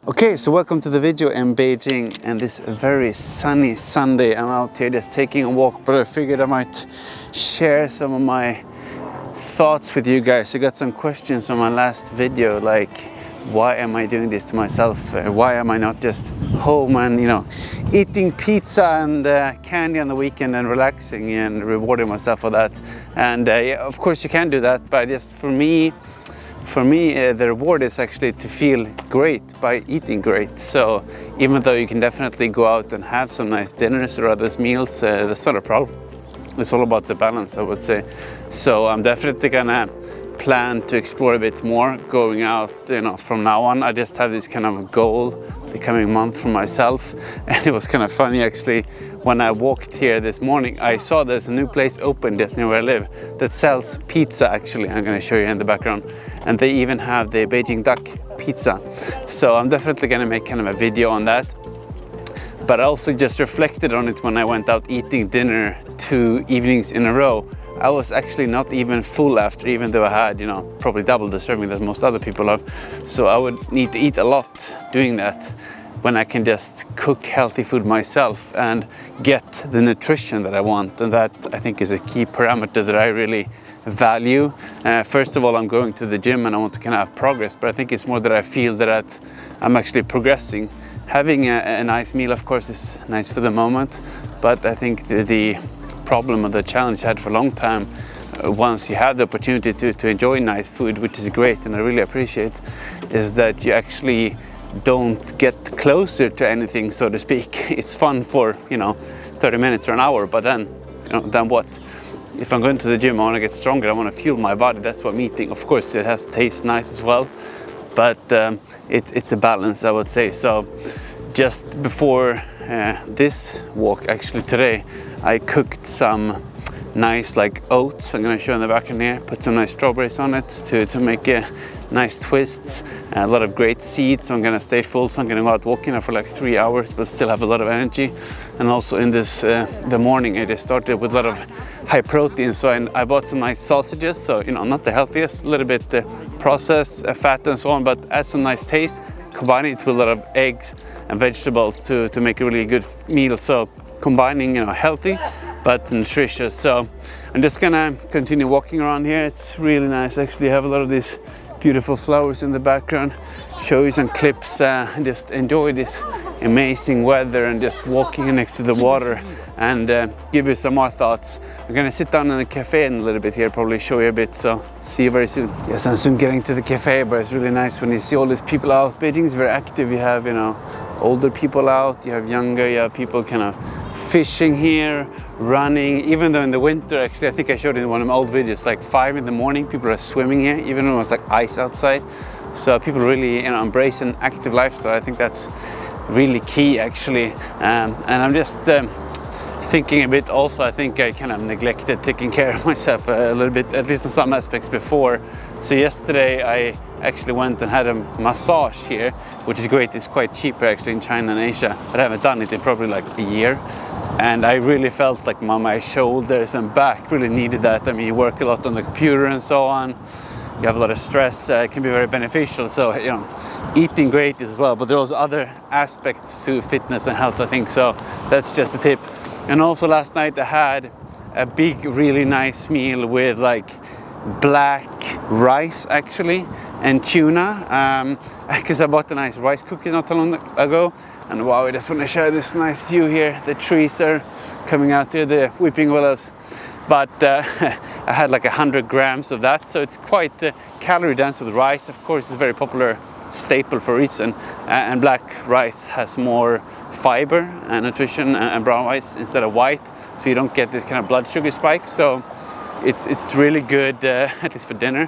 Okay, so welcome to the video in Beijing, and this very sunny Sunday. I'm out here just taking a walk, but I figured I might share some of my thoughts with you guys. I got some questions on my last video, like why am I doing this to myself? Why am I not just home and eating pizza and candy on the weekend and relaxing and rewarding myself for that? And yeah, of course you can do that, but just for me, the reward is actually to feel great by eating great. So even though you can definitely go out and have some nice dinners or other meals, that's not a problem. It's all about the balance, I would say. So I'm definitely gonna plan to explore a bit more going out, from now on. I just have this kind of goal the coming month for myself. And it was kind of funny actually, when I walked here this morning, I saw there's a new place open just near where I live that sells pizza actually. I'm gonna show you in the background. And they even have the Beijing duck pizza. So I'm definitely gonna make kind of a video on that. But I also just reflected on it when I went out eating dinner 2 evenings in a row. I was actually not even full after, even though I had, probably double the serving that most other people have. So I would need to eat a lot doing that when I can just cook healthy food myself and get the nutrition that I want. And that, I think, is a key parameter that I really value. First of all, I'm going to the gym and I want to kind of have progress, but I think it's more that I feel that I'm actually progressing. Having a nice meal, of course, is nice for the moment, but I think the problem or the challenge I had for a long time, once you have the opportunity to enjoy nice food, which is great and I really appreciate, is that you actually don't get closer to anything, so to speak. It's fun for 30 minutes or an hour, but then what? If I'm going to the gym, I want to get stronger, I want to fuel my body. That's what I'm eating. Of course it has to taste nice as well, but it's a balance, I would say. So just before this walk, actually today, I cooked some nice oats. I'm gonna show in the back in here. Put some nice strawberries on it to make a nice twists. A lot of great seeds. So I'm gonna stay full. So I'm gonna go out walking for 3 hours, but still have a lot of energy. And also in this the morning, I just started with a lot of high protein. So I bought some nice sausages. So not the healthiest, a little bit processed fat and so on, but add some nice taste. Combining it with a lot of eggs and vegetables to make a really good meal. So combining healthy but nutritious. So I'm just gonna continue walking around here. It's really nice actually. I have a lot of these beautiful flowers in the background. Show you some clips and just enjoy this amazing weather and just walking next to the water and give you some more thoughts. I'm gonna sit down in the cafe in a little bit here, probably show you a bit, so see you very soon. Yes, I'm soon getting to the cafe, but it's really nice when you see all these people out. Beijing is very active. You have older people out, you have younger, you have people kind of fishing here, running. Even though in the winter, actually, I think I showed in one of my old videos, 5 in the morning, people are swimming here, even when it was ice outside. So people really embrace an active lifestyle. I think that's really key actually. And I'm just thinking a bit also, I think I kind of neglected taking care of myself a little bit, at least in some aspects before. So yesterday I actually went and had a massage here, which is great. It's quite cheaper actually in China and Asia, but I haven't done it in probably a year. And I really felt like my shoulders and back really needed that. I mean, you work a lot on the computer and so on. You have a lot of stress, it can be very beneficial. So, eating great as well, but there are also other aspects to fitness and health, I think. So that's just a tip. And also last night I had a big, really nice meal with black rice actually and tuna, because I bought a nice rice cooker not too long ago. And wow, I just want to share this nice view here. The trees are coming out here, the weeping willows. But I had 100 grams of that, so it's quite calorie dense with rice. Of course, it's a very popular staple for a reason, and black rice has more fiber and nutrition and brown rice instead of white, so you don't get this kind of blood sugar spike. So it's really good, at least for dinner.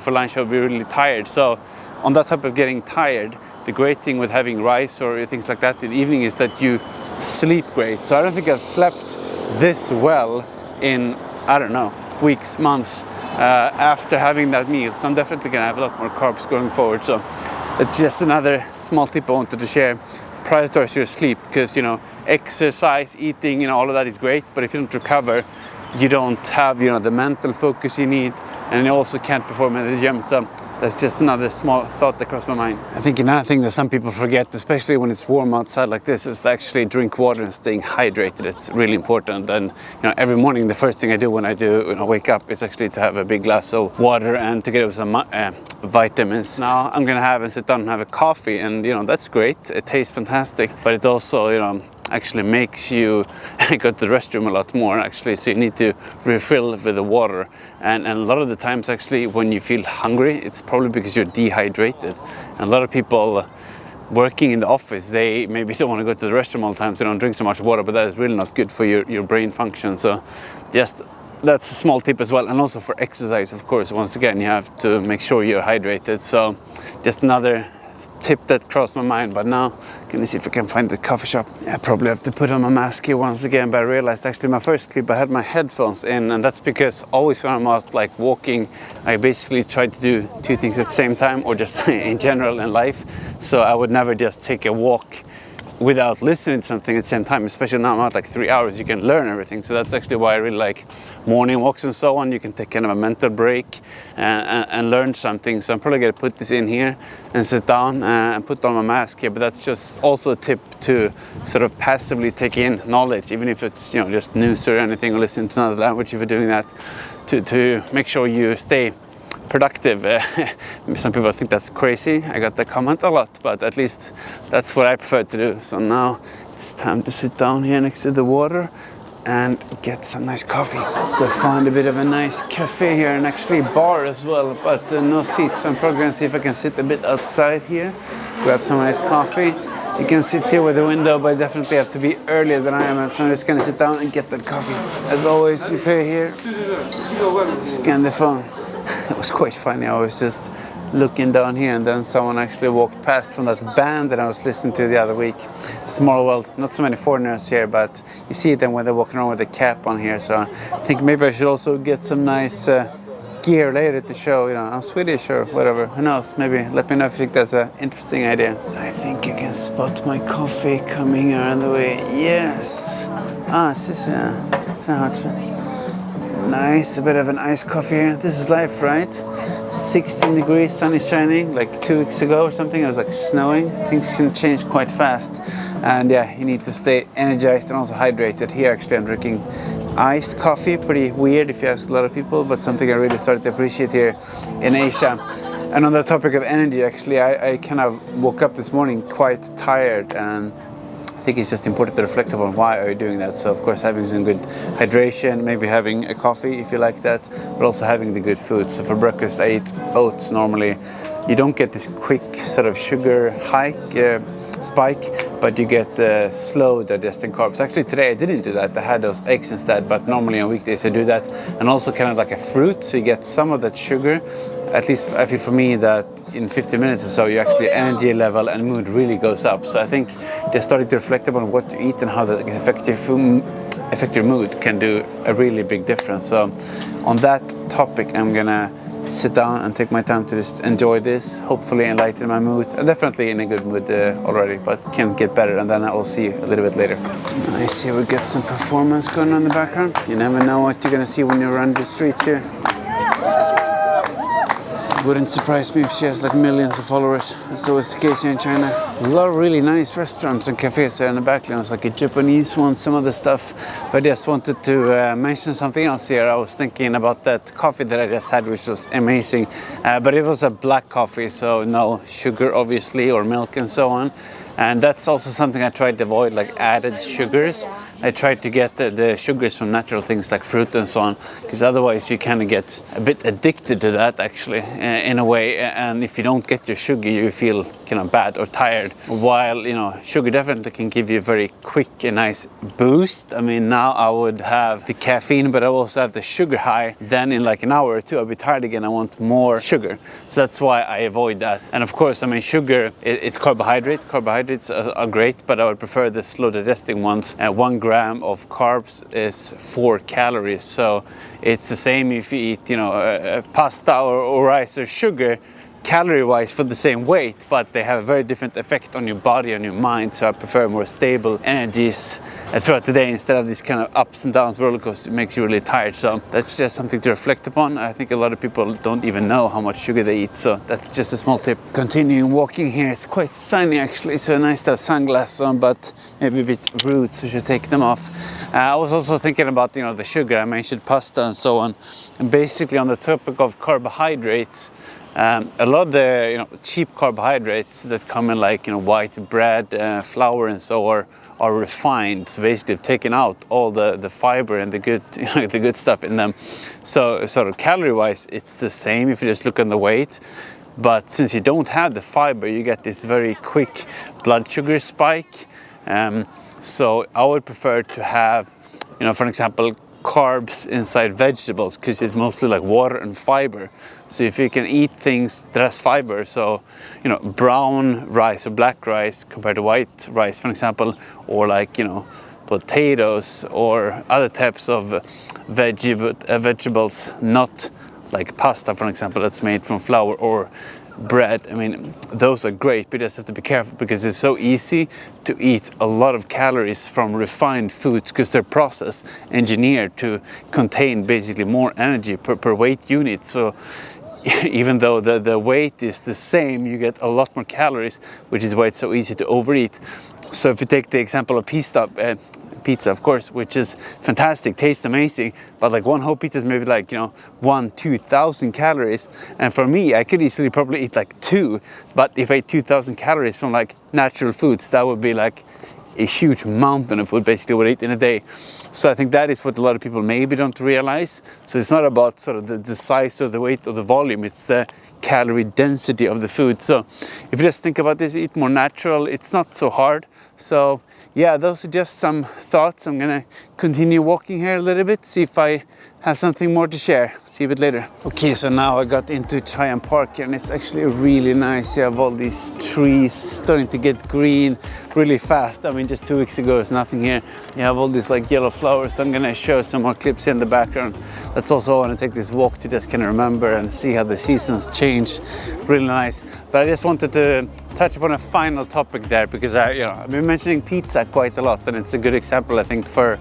For lunch I'll be really tired. So on that type of getting tired, the great thing with having rice or things like that in the evening is that you sleep great. So I don't think I've slept this well in, I don't know, weeks, months after having that meal. So I'm definitely gonna have a lot more carbs going forward. So it's just another small tip I wanted to share. Prioritize your sleep, because exercise, eating, all of that is great, but if you don't recover, you don't have the mental focus you need, and you also can't perform in the gym. So That's just another small thought that crossed my mind. I think another thing that some people forget, especially when it's warm outside like this, is to actually drink water and staying hydrated. It's really important. And every morning the first thing I do when I wake up is actually to have a big glass of water and to get some vitamins. Now I'm gonna have and sit down and have a coffee, and that's great. It tastes fantastic, but it also actually makes you go to the restroom a lot more actually, so you need to refill with the water, and a lot of the times actually when you feel hungry, it's probably because you're dehydrated. And a lot of people working in the office, they maybe don't want to go to the restroom all the time, so they don't drink so much water, but that is really not good for your brain function. So just that's a small tip as well. And also for exercise, of course, once again you have to make sure you're hydrated. So just another tip that crossed my mind. But now gonna see if I can find the coffee shop. I probably have to put on my mask here once again, but I realized actually my first clip I had my headphones in, and that's because always when I'm out like walking, I basically try to do two things at the same time, or just in general in life. So I would never just take a walk without listening to something at the same time, especially now I'm out like 3 hours, you can learn everything. So that's actually why I really like morning walks and so on. You can take kind of a mental break and learn something. So I'm probably gonna put this in here and sit down and put on my mask here. But that's just also a tip to sort of passively take in knowledge, even if it's just news or anything, or listen to another language if you're doing that, to make sure you stay productive. Some people think that's crazy. I got that comment a lot, but at least that's what I prefer to do. So now it's time to sit down here next to the water and get some nice coffee. So I found a bit of a nice cafe here, and actually bar as well, but no seats. So I'm probably gonna see if I can sit a bit outside here, grab some nice coffee. You can sit here with the window, but I definitely have to be earlier than I am. So I'm just gonna sit down and get that coffee. As always, you pay here, scan the phone. It was quite funny. I was just looking down here, and then someone actually walked past from that band that I was listening to the other week. It's a small world, not so many foreigners here, but you see them when they're walking around with a cap on here. So I think maybe I should also get some nice gear later to show, I'm Swedish or whatever. Who knows? Maybe let me know if you think that's an interesting idea. I think you can spot my coffee coming around the way. Yes. Nice, a bit of an iced coffee here. This is life, right? 16 degrees, sun is shining. Like 2 weeks ago or something, it was like snowing. Things can change quite fast. And yeah, you need to stay energized and also hydrated. Here actually I'm drinking iced coffee. Pretty weird if you ask a lot of people, but something I really started to appreciate here in Asia. And on the topic of energy, actually, I kind of woke up this morning quite tired, and I think it's just important to reflect upon why are you doing that. So of course having some good hydration, maybe having a coffee if you like that, but also having the good food. So for breakfast I eat oats normally. You don't get this quick sort of sugar spike, but you get slow digesting carbs. Actually today I didn't do that. I had those eggs instead, but normally on weekdays I do that. And also kind of like a fruit, so you get some of that sugar. At least I feel for me that in 15 minutes or so, your actually energy level and mood really goes up. So I think just starting to reflect upon what you eat and how that can affect your mood can do a really big difference. So on that topic, I'm gonna sit down and take my time to just enjoy this, hopefully enlighten my mood. I'm definitely in a good mood already, but can get better, and then I will see you a little bit later. Nice, here we get some performance going on in the background. You never know what you're gonna see when you run the streets here. Wouldn't surprise me if she has like millions of followers. That's always the case here in China. A lot of really nice restaurants and cafes there in the background. Like a Japanese one, some other stuff. But I just wanted to mention something else here. I was thinking about that coffee that I just had, which was amazing. But it was a black coffee, so no sugar obviously, or milk and so on. And that's also something I tried to avoid, like added sugars. I tried to get the sugars from natural things like fruit and so on, because otherwise you kind of get a bit addicted to that actually, in a way. And if you don't get your sugar, you feel kind of bad or tired. While, sugar definitely can give you a very quick and nice boost. I mean, now I would have the caffeine, but I also have the sugar high. Then in like an hour or two, I'll be tired again. I want more sugar. So that's why I avoid that. And of course, I mean, sugar, it's carbohydrates. Carbohydrates are great, but I would prefer the slow digesting ones. 1 gram of carbs is 4 calories. So it's the same if you eat, pasta or rice or sugar. calorie-wise for the same weight, but they have a very different effect on your body, on your mind. So I prefer more stable energies throughout the day instead of these kind of ups and downs roller coaster. It makes you really tired. So that's just something to reflect upon. I think a lot of people don't even know how much sugar they eat, so that's just a small tip. Continuing walking here, it's quite sunny actually, so nice to have sunglasses on, but maybe a bit rude, so I should take them off. I was also thinking about, the sugar. I mentioned pasta and so on, and basically on the topic of carbohydrates, a lot of the cheap carbohydrates that come in like white bread, flour and so on are refined. So basically taken out all the fiber and the good the good stuff in them. So sort of calorie wise it's the same if you just look on the weight, but since you don't have the fiber you get this very quick blood sugar spike. So I would prefer to have for example carbs inside vegetables, because it's mostly like water and fiber. So if you can eat things that has fiber, so brown rice or black rice compared to white rice for example, or like potatoes or other types of vegetables, not like pasta for example that's made from flour or bread. I mean, those are great, but you just have to be careful because it's so easy to eat a lot of calories from refined foods because they're processed, engineered to contain basically more energy per weight unit. So even though the weight is the same, you get a lot more calories, which is why it's so easy to overeat. So if you take the example of pizza, of course, which is fantastic, tastes amazing, but like one whole pizza is maybe like 1,000-2,000 calories, and for me I could easily probably eat like 2, but if I ate 2,000 calories from like natural foods, that would be like a huge mountain of food basically would eat in a day. So I think that is what a lot of people maybe don't realize. So it's not about sort of the size or the weight or the volume, it's the calorie density of the food. So if you just think about this, eat more natural, it's not so hard. So yeah, those are just some thoughts. I'm gonna continue walking here a little bit, see if I have something more to share. See you a bit later. Okay, so now I got into Cheyenne Park and it's actually really nice. You have all these trees starting to get green really fast. I mean, just 2 weeks ago, there's nothing here. You have all these like yellow flowers. I'm gonna show some more clips in the background. That's also I want to take this walk to just kind of remember and see how the seasons change. Really nice. But I just wanted to touch upon a final topic there because I've been mentioning pizza quite a lot, and it's a good example I think for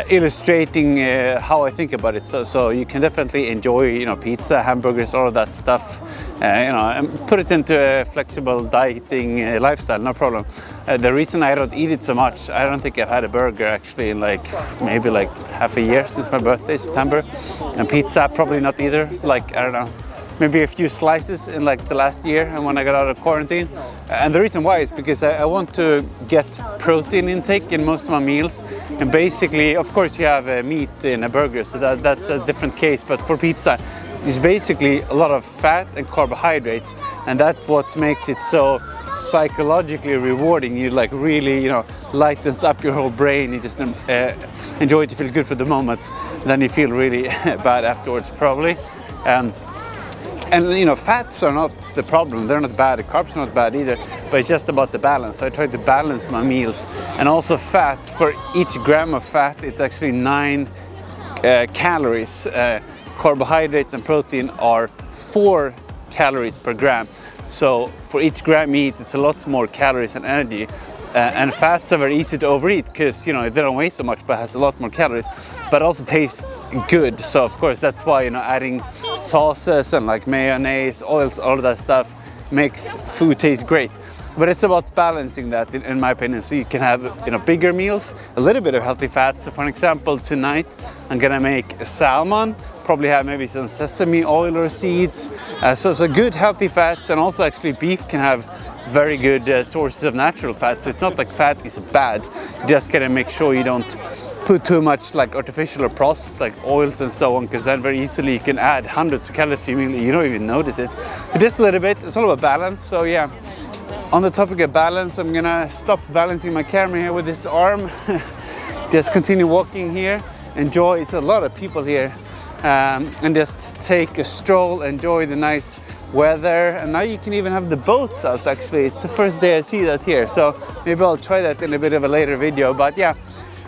illustrating how I think about it. So you can definitely enjoy pizza, hamburgers, all of that stuff, and put it into a flexible dieting lifestyle, no problem. The reason I don't eat it so much, I don't think I've had a burger actually in like maybe like half a year since my birthday, September, and pizza probably not either, like I don't know, maybe a few slices in like the last year and when I got out of quarantine. And the reason why is because I want to get protein intake in most of my meals. And basically, of course you have meat in a burger, so that's a different case. But for pizza, it's basically a lot of fat and carbohydrates. And that's what makes it so psychologically rewarding. You like really, lightens up your whole brain. You just enjoy it, you feel good for the moment. Then you feel really bad afterwards probably. And fats are not the problem, they're not bad, the carbs are not bad either, but it's just about the balance. So I try to balance my meals. And also fat, for each gram of fat, it's actually 9 calories. Carbohydrates and protein are 4 calories per gram. So for each gram meat, it's a lot more calories and energy. And fats are very easy to overeat because they don't weigh so much but has a lot more calories, but also tastes good. So of course that's why adding sauces and like mayonnaise, oils, all of that stuff makes food taste great. But it's about balancing that in my opinion. So you can have bigger meals, a little bit of healthy fats. So for example, tonight I'm gonna make a salmon, probably have maybe some sesame oil or seeds. So good healthy fats, and also actually beef can have very good sources of natural fat. So it's not like fat is bad, you just gotta make sure you don't put too much like artificial or processed like oils and so on, because then very easily you can add hundreds of calories to your meal, you don't even notice it. So just a little bit, it's all about balance. So yeah, on the topic of balance, I'm gonna stop balancing my camera here with this arm. Just continue walking here, enjoy, it's a lot of people here, and just take a stroll, enjoy the nice weather. And now you can even have the boats out actually. It's the first day I see that here, so maybe I'll try that in a bit of a later video. But yeah,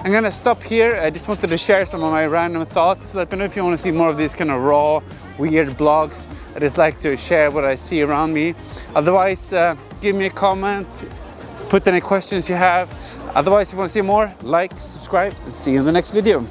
I'm gonna stop here. I just wanted to share some of my random thoughts. Let me know if you want to see more of these kind of raw, weird blogs. I just like to share what I see around me. Otherwise, give me a comment, put any questions you have. Otherwise, if you want to see more, like, subscribe, and see you in the next video.